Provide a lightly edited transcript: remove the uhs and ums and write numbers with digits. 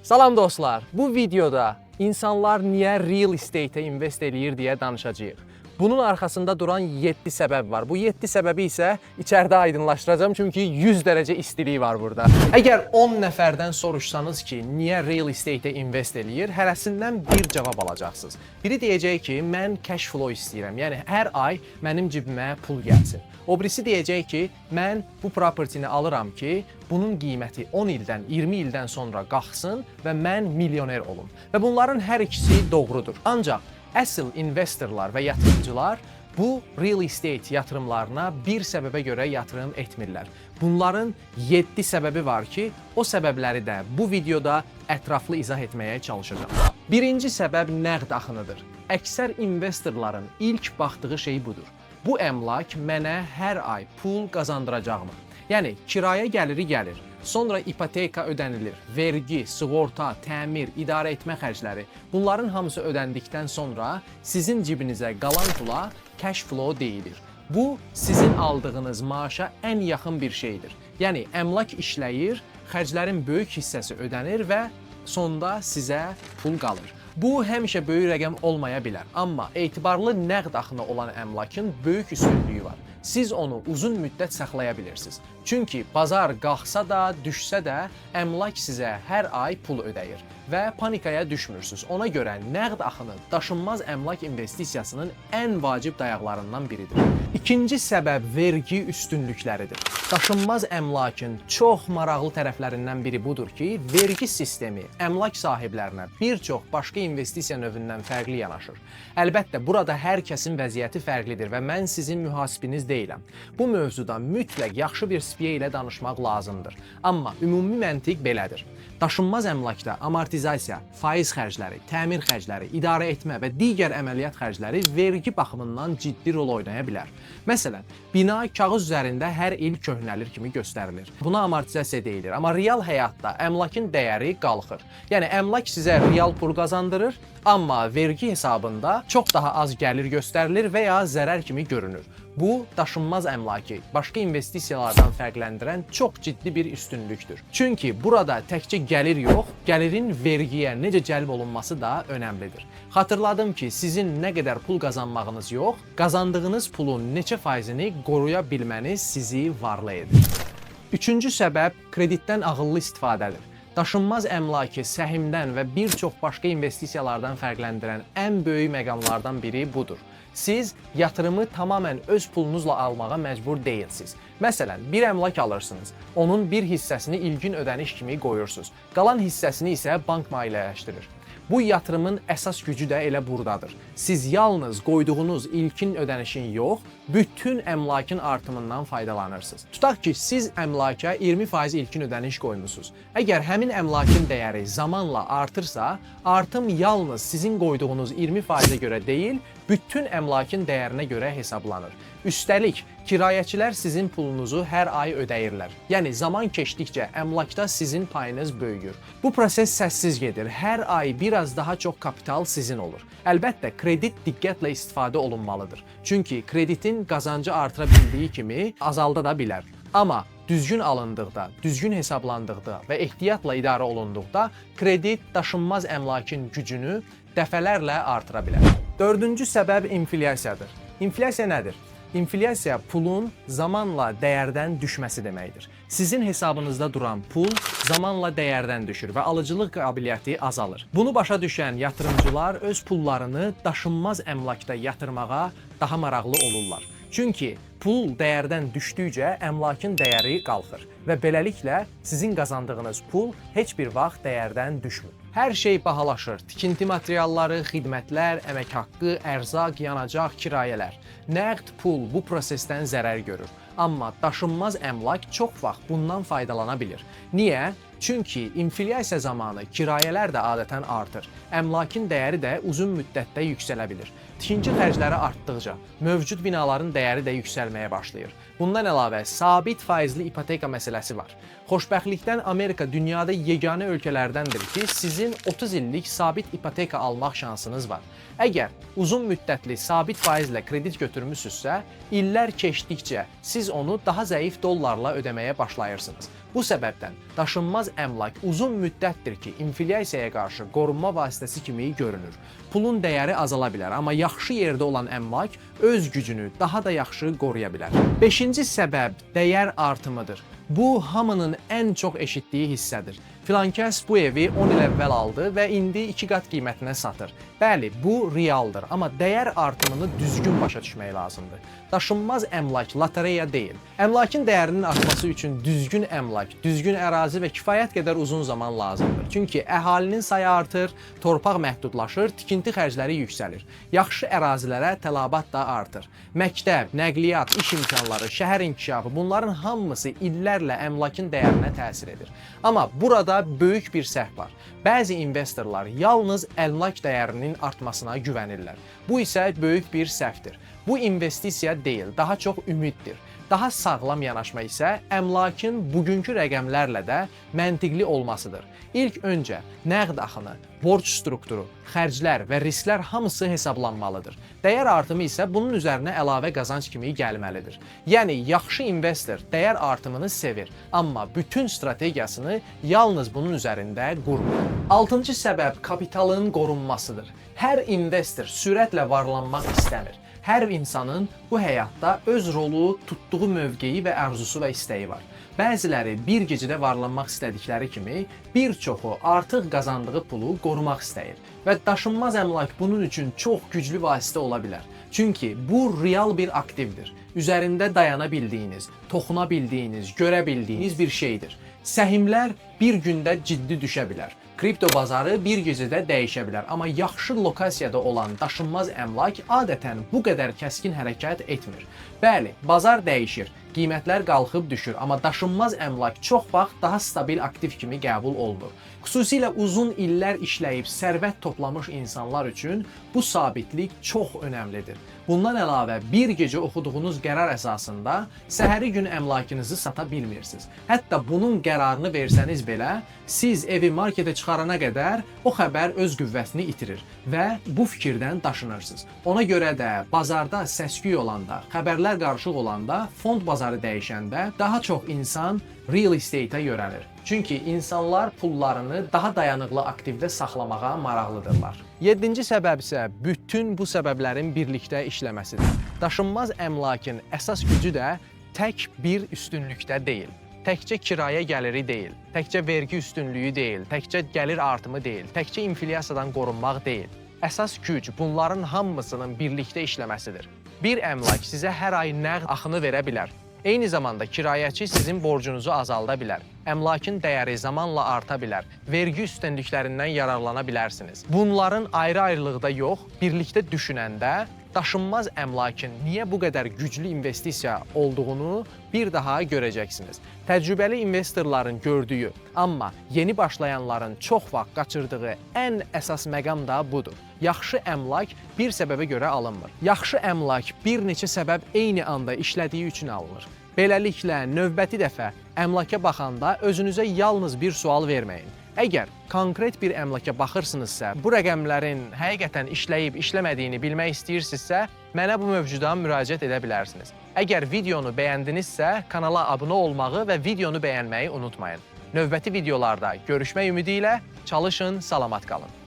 Salam dostlar, bu videoda insanlar niyə real estate-ə invest eləyir deyə danışacağıq. Bunun arxasında duran 7 səbəb var. Bu 7 səbəbi isə içəridə aydınlaşdıracağım çünki 100 dərəcə istilik var burada. Əgər 10 nəfərdən soruşsanız ki, niyə real estate-ə invest eləyir, hərəsindən bir cavab alacaqsınız. Biri deyəcək ki, mən cash flow istəyirəm, yəni hər ay mənim cibimə pul gəlsin. O birisi deyəcək ki, mən bu propertini alıram ki, bunun qiyməti 10 ildən, 20 ildən sonra qalxsın və mən milyoner olum. Və bunların hər ikisi doğrudur. Ancaq əsl investorlar və yatırımcılar bu real estate yatırımlarına bir səbəbə görə yatırım etmirlər. Bunların 7 səbəbi var ki, o səbəbləri də bu videoda ətraflı izah etməyə çalışacağım. Birinci səbəb nəqd axınıdır. Əksər investorların ilk baxdığı şey budur. Bu əmlak mənə hər ay pul qazandıracaqmı? Yəni, kirayə gəliri gəlir, sonra ipoteka ödənilir, vergi, sığorta, təmir, idarə etmə xərcləri. Bunların hamısı ödəndikdən sonra sizin cibinizə qalan pula cash flow deyilir. Bu, sizin aldığınız maaşa ən yaxın bir şeydir. Yəni, əmlak işləyir, xərclərin böyük hissəsi ödənir və sonda sizə pul qalır. Bu, həmişə böyük rəqəm olmaya bilər, amma etibarlı nəqd axını olan əmlakın böyük üstünlüyü var. Siz onu uzun müddət saxlaya bilirsiniz. Çünki bazar qalxsa da, düşsə də əmlak sizə hər ay pul ödəyir və panikaya düşmürsünüz. Ona görə nəqd axını daşınmaz əmlak investisiyasının ən vacib dayaqlarından biridir. İkinci səbəb vergi üstünlükləridir. Daşınmaz əmlakın çox maraqlı tərəflərindən biri budur ki, vergi sistemi əmlak sahiblərinə bir çox başqa investisiya növündən fərqli yanaşır. Əlbəttə, burada hər kəsin vəziyyəti fərqlidir və mən sizin mühasibiniz deyiləm. Bu mövzuda mütləq yaxşı bir spiyə ilə danışmaq lazımdır. Amma ümumi məntiq belədir. Daşınmaz əmlakda amortizasiya, faiz xərcləri, təmir xərcləri, idarə etmə və digər əməliyyat xərcləri vergi baxımından ciddi rol oynaya bilər. Məsələn, bina kağız üzərində hər il köhnəlir kimi göstərilir. Buna amortizasiya deyilir, amma real həyatda əmlakın dəyəri qalxır. Yəni, əmlak sizə real pul qazandırır, amma vergi hesabında çox daha az gəlir göstərilir və ya zərər kimi görünür. Bu, daşınmaz əmlakı başqa investisiyalardan fərqləndirən çox ciddi bir üstünlükdür. Çünki burada təkcə gəlir yox, gəlirin vergiyə necə cəlb olunması da önəmlidir. Xatırladım ki, sizin nə qədər pul qazanmağınız yox, qazandığınız pulun neçə faizini qoruya bilməniz sizi varlı edir. Üçüncü səbəb kreditdən ağıllı istifadədir. Daşınmaz əmlakı səhmdən və bir çox başqa investisiyalardan fərqləndirən ən böyük məqamlardan biri budur. Siz yatırımı tamamən öz pulunuzla almağa məcbur deyilsiniz. Məsələn, bir əmlak alırsınız, onun bir hissəsini ilkin ödəniş kimi qoyursunuz, qalan hissəsini isə bank maliyyələşdirir. Bu yatırımın əsas gücü də elə buradadır. Siz yalnız qoyduğunuz ilkin ödənişin yox, bütün əmlakın artımından faydalanırsınız. Tutaq ki, siz əmlaka 20% ilkin ödəniş qoymusunuz. Əgər həmin əmlakın dəyəri zamanla artırsa, artım yalnız sizin qoyduğunuz 20%-ə görə deyil, bütün əmlakın dəyərinə görə hesablanır. Üstəlik, kirayəçilər sizin pulunuzu hər ay ödəyirlər. Yəni, zaman keçdikcə əmlakda sizin payınız böyüyür. Bu proses səssiz gedir. Hər ay biraz daha çox kapital sizin olur. Əlbəttə, kredit diqqətlə istifadə olunmalıdır. Çünki kreditin qazancı artıra bildiyi kimi azalda da bilər. Amma düzgün alındıqda, düzgün hesablandıqda və ehtiyatla idarə olunduqda kredit daşınmaz əmlakın gücünü dəfələrlə artıra bilər. Dördüncü səbəb inflyasiyadır. İnflyasiya nədir? İnflyasiya pulun zamanla dəyərdən düşməsi deməkdir. Sizin hesabınızda duran pul zamanla dəyərdən düşür və alıcılıq qabiliyyəti azalır. Bunu başa düşən yatırımcılar öz pullarını daşınmaz əmlakda yatırmağa daha maraqlı olurlar. Çünki pul dəyərdən düşdükcə əmlakın dəyəri qalxır və beləliklə sizin qazandığınız pul heç bir vaxt dəyərdən düşmür. Hər şey bahalaşır. Tikinti materialları, xidmətlər, əmək haqqı, ərzaq, yanacaq, kirayələr. Nəqd pul bu prosesdən zərər görür. Amma daşınmaz əmlak çox vaxt bundan faydalana bilir. Niyə? Çünki inflyasiya zamanı kirayələr də adətən artır. Əmlakın dəyəri də uzun müddətdə yüksələ bilir. Tikinti xərcləri artdıqca mövcud binaların dəyəri də yüksəlməyə başlayır. Bundan əlavə sabit faizli ipoteka məsələsi var. Xoşbəxtlikdən Amerika dünyada yeganə ölkələrdəndir ki, sizin 30 illik sabit ipoteka almaq şansınız var. Əgər uzun müddətli sabit faizlə kredit götürmüsünüzsə, illər keçdikcə siz onu daha zəif dollarla ödəməyə başlayırsınız. Bu səbəbdən daşınmaz əmlak uzun müddətdir ki, inflyasiyaya qarşı qorunma vasitəsi kimi görünür. Pulun dəyəri azala bilər, amma yaxşı yerdə olan əmlak öz gücünü daha da yaxşı qoruya bilər. 5-ci səbəb dəyər artımıdır. Bu, hamının ən çox eşitdiyi hissədir. Filankəs bu evi 10 il əvvəl aldı və indi 2 qat qiymətinə satır. Bəli, bu realdır, amma dəyər artımını düzgün başa düşmək lazımdır. Daşınmaz əmlak lotereya deyil. Əmlakın dəyərinin artması üçün düzgün əmlak, düzgün ərazi və kifayət qədər uzun zaman lazımdır. Çünki əhalinin sayı artır, torpaq məhdudlaşır, tikinti xərcləri yüksəlir. Yaxşı ərazilərə tələbat da artır. Məktəb, nəqliyyat, iş imkanları, şəhər inkişafı, bunların hamısı illərlə əmlakın dəyərinə təsir edir. Amma burada böyük bir səhv var. Bəzi investorlar yalnız əmlak dəyərinin artmasına güvənirlər. Bu isə böyük bir səhvdir. Bu investisiya deyil, daha çox ümiddir. Daha sağlam yanaşma isə əmlakın bugünkü rəqəmlərlə də məntiqli olmasıdır. İlk öncə nəqd axını, borc strukturu, xərclər və risklər hamısı hesablanmalıdır. Dəyər artımı isə bunun üzərinə əlavə qazanc kimi gəlməlidir. Yəni, yaxşı investor dəyər artımını sevir, amma bütün strategiyasını yalnız bunun üzərində qurmur. 6-cı səbəb kapitalın qorunmasıdır. Hər investor sürətlə varlanmaq istəmir. Hər insanın bu həyatda öz rolu, tutduğu mövqeyi və arzusu və istəyi var. Bəziləri bir gecədə varlanmaq istədikləri kimi, bir çoxu artıq qazandığı pulu qorumaq istəyir. Və daşınmaz əmlak bunun üçün çox güclü vasitə ola bilər. Çünki bu real bir aktivdir. Üzərində dayana bildiyiniz, toxuna bildiyiniz, görə bildiyiniz bir şeydir. Səhmlər bir gündə ciddi düşə bilər. Kripto bazarı bir gecədə dəyişə bilər, amma yaxşı lokasiyada olan daşınmaz əmlak adətən bu qədər kəskin hərəkət etmir. Bəli, bazar dəyişir, qiymətlər qalxıb düşür, amma daşınmaz əmlak çox vaxt daha stabil aktiv kimi qəbul olunur. Xüsusilə uzun illər işləyib sərvət toplamış insanlar üçün bu sabitlik çox önəmlidir. Bundan əlavə, bir gecə oxuduğunuz qərar əsasında səhəri gün əmlakınızı sata bilmirsiniz. Hətta bunun qərarını versəniz belə, siz evi marketə çıxarana qədər o xəbər öz qüvvətini itirir və bu fikirdən daşınırsınız. Ona görə də bazarda səs-küy olanda, xəbərlər qarışıq olanda, fond bazarı dəyişəndə daha çox insan real estate-ə yönəlir. Çünki insanlar pullarını daha dayanıqlı aktivdə saxlamağa maraqlıdırlar. 7-ci səbəb isə bütün bu səbəblərin birlikdə işləməsidir. Daşınmaz əmlakın əsas gücü də tək bir üstünlükdə deyil. Təkcə kirayə gəliri deyil, təkcə vergi üstünlüyü deyil, təkcə gəlir artımı deyil, təkcə inflyasiyadan qorunmaq deyil. Əsas güc bunların hamısının birlikdə işləməsidir. Bir əmlak sizə hər ay nəqd axını verə bilər. Eyni zamanda kirayəçi sizin borcunuzu azalda bilər. Əmlakın dəyəri zamanla arta bilər. Vergi üstünlüklərindən yararlana bilərsiniz. Bunların ayrı-ayrılıqda yox, birlikdə düşünəndə daşınmaz əmlakın niyə bu qədər güclü investisiya olduğunu bir daha görəcəksiniz. Təcrübəli investorların gördüyü, amma yeni başlayanların çox vaxt qaçırdığı ən əsas məqam da budur. Yaxşı əmlak bir səbəbə görə alınmır. Yaxşı əmlak bir neçə səbəb eyni anda işlədiyi üçün alınır. Beləliklə, növbəti dəfə əmlaka baxanda özünüzə yalnız bir sual verməyin. Əgər konkret bir əmlaka baxırsınızsa, bu rəqəmlərin həqiqətən işləyib işləmədiyini bilmək istəyirsinizsə, mənə bu mövzudan müraciət edə bilərsiniz. Əgər videonu bəyəndinizsə, kanala abunə olmağı və videonu bəyənməyi unutmayın. Növbəti videolarda görüşmək ümidi ilə çalışın, salamat qalın.